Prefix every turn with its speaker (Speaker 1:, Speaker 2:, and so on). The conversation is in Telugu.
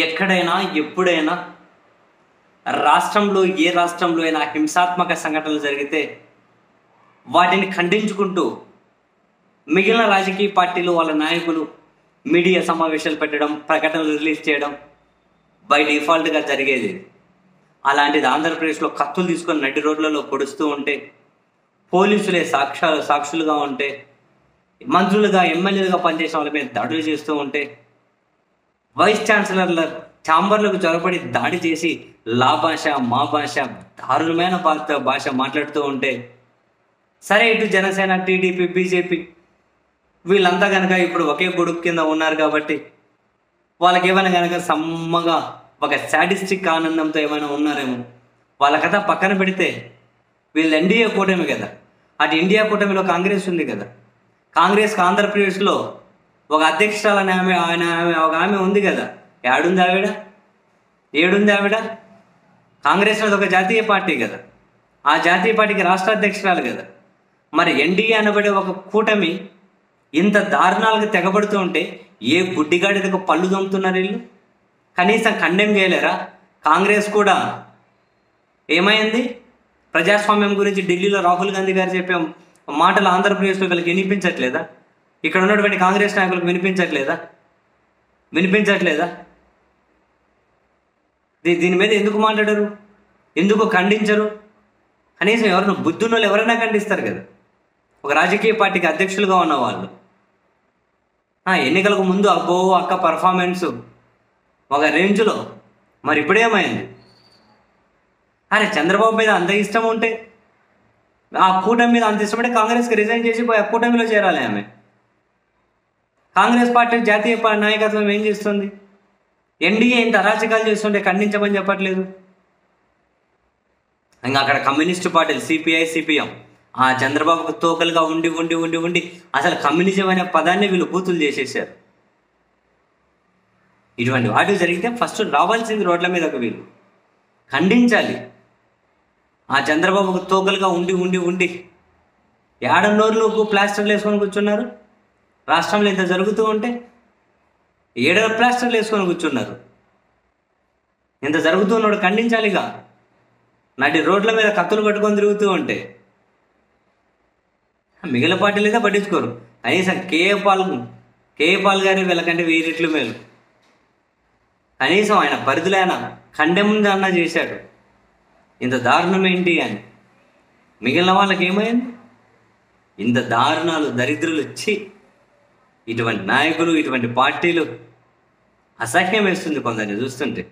Speaker 1: ఎక్కడైనా ఎప్పుడైనా ఏ రాష్ట్రంలో అయినా హింసాత్మక సంఘటనలు జరిగితే వాటిని ఖండించుకుంటూ మిగిలిన రాజకీయ పార్టీలు వాళ్ళ నాయకులు మీడియా సమావేశాలు పెట్టడం, ప్రకటనలు రిలీజ్ చేయడం బై డిఫాల్ట్గా జరిగేది. అలాంటిది ఆంధ్రప్రదేశ్లో కత్తులు తీసుకొని నడి రోడ్లలో పొడుస్తూ ఉంటే, పోలీసులే సాక్షులుగా ఉంటే, మంత్రులుగా ఎమ్మెల్యేలుగా పనిచేసిన వాళ్ళ మీద దాడులు చేస్తూ ఉంటే, వైస్ ఛాన్సలర్ల ఛాంబర్లకు చొరబడి దాడి చేసి లా భాష మా భాష దారుణమైన భాష మాట్లాడుతూ ఉంటే, సరే ఇటు జనసేన, టీడీపీ, బీజేపీ వీళ్ళంతా కనుక ఇప్పుడు ఒకే గొడుగు కింద ఉన్నారు కాబట్టి వాళ్ళకి ఏమైనా కనుక సమ్మగా ఒక శాడిస్టిక్ ఆనందంతో ఏమైనా ఉన్నారేమో. వాళ్ళ కథ పక్కన పెడితే వీళ్ళు ఎన్డీఏ కూటమి కదా, అటు ఇండియా కూటమిలో కాంగ్రెస్ ఉంది కదా. కాంగ్రెస్కి ఆంధ్రప్రదేశ్లో ఒక అధ్యక్షురాలని ఒక ఆమె ఉంది కదా. ఏడుంది ఆవిడ? కాంగ్రెస్ అనేది ఒక జాతీయ పార్టీ కదా, ఆ జాతీయ పార్టీకి రాష్ట్ర అధ్యక్షురాలు కదా. మరి ఎన్డీఏ అనబడే ఒక కూటమి ఇంత దారుణాలకు తెగబడుతూ ఉంటే ఏ గుడ్డిగాడిదకు పళ్ళు దొమ్ముతున్నారు వీళ్ళు? కనీసం కండెమ్ చేయలేరా? కాంగ్రెస్ కూడా ఏమైంది? ప్రజాస్వామ్యం గురించి ఢిల్లీలో రాహుల్ గాంధీ గారు చెప్పే మాటలు ఆంధ్రప్రదేశ్లో వీళ్ళకి వినిపించట్లేదా? ఇక్కడ ఉన్నటువంటి కాంగ్రెస్ నాయకులకు వినిపించట్లేదా? దీని మీద ఎందుకు మాట్లాడరు? ఎందుకు ఖండించరు? కనీసం ఎవరైనా బుద్ధున్నోళ్ళు ఎవరైనా ఖండిస్తారు కదా. ఒక రాజకీయ పార్టీకి అధ్యక్షులుగా ఉన్న వాళ్ళు ఎన్నికలకు ముందు అక్క పర్ఫార్మెన్స్ ఒక రేంజ్లో, మరి ఇప్పుడేమైంది? అరే చంద్రబాబు మీద అంత ఇష్టం ఉంటే, ఆ కూటమి మీద అంత ఇష్టం ఉంటే కాంగ్రెస్కి రిజైన్ చేసి పోయి ఆ కూటమిలో చేరాలి ఆమె. కాంగ్రెస్ పార్టీ జాతీయ నాయకత్వం ఏం చేస్తుంది? ఎన్డీఏ ఇంత అరాచకాలు చేస్తుంటే ఖండించమని చెప్పట్లేదు. ఇంకా అక్కడ కమ్యూనిస్టు పార్టీలు సిపిఐ, సిపిఎం ఆ చంద్రబాబుకు తోకలుగా ఉండి అసలు కమ్యూనిజం అనే పదాన్ని వీళ్ళు బూతులు చేసేసారు. ఇటువంటి వాటికి జరిగితే ఫస్ట్ రావాల్సింది రోడ్ల మీదకు వీళ్ళు ఖండించాలి. ఆ చంద్రబాబుకు తోకలుగా ఉండి ఏడన్నోరులోపు ప్లాస్టర్లు వేసుకొని కూర్చున్నారు. రాష్ట్రంలో ఇంత జరుగుతూ ఉంటే 7 ప్లాస్టర్లు వేసుకొని కూర్చున్నారు. ఇంత జరుగుతున్నాడు ఖండించాలిగా. నటి రోడ్ల మీద కత్తులు పట్టుకొని తిరుగుతూ ఉంటే మిగిలిన పార్టీలు అయితే పట్టించుకోరు. కనీసం కేఏ పాల్ గారి వీళ్ళకంటే వీరిట్లు మేలు. కనీసం ఆయన పరిధిలో ఆయన ఖండెం అన్నా చేశాడు. ఇంత దారుణం ఏంటి అని. మిగిలిన వాళ్ళకి ఏమైంది? ఇంత దారుణాలు, దరిద్రులు ఇచ్చి ఇటువంటి నాయకులు, ఇటువంటి పార్టీలు అసహ్యం వేస్తుంది కొందరిని చూస్తుంటే.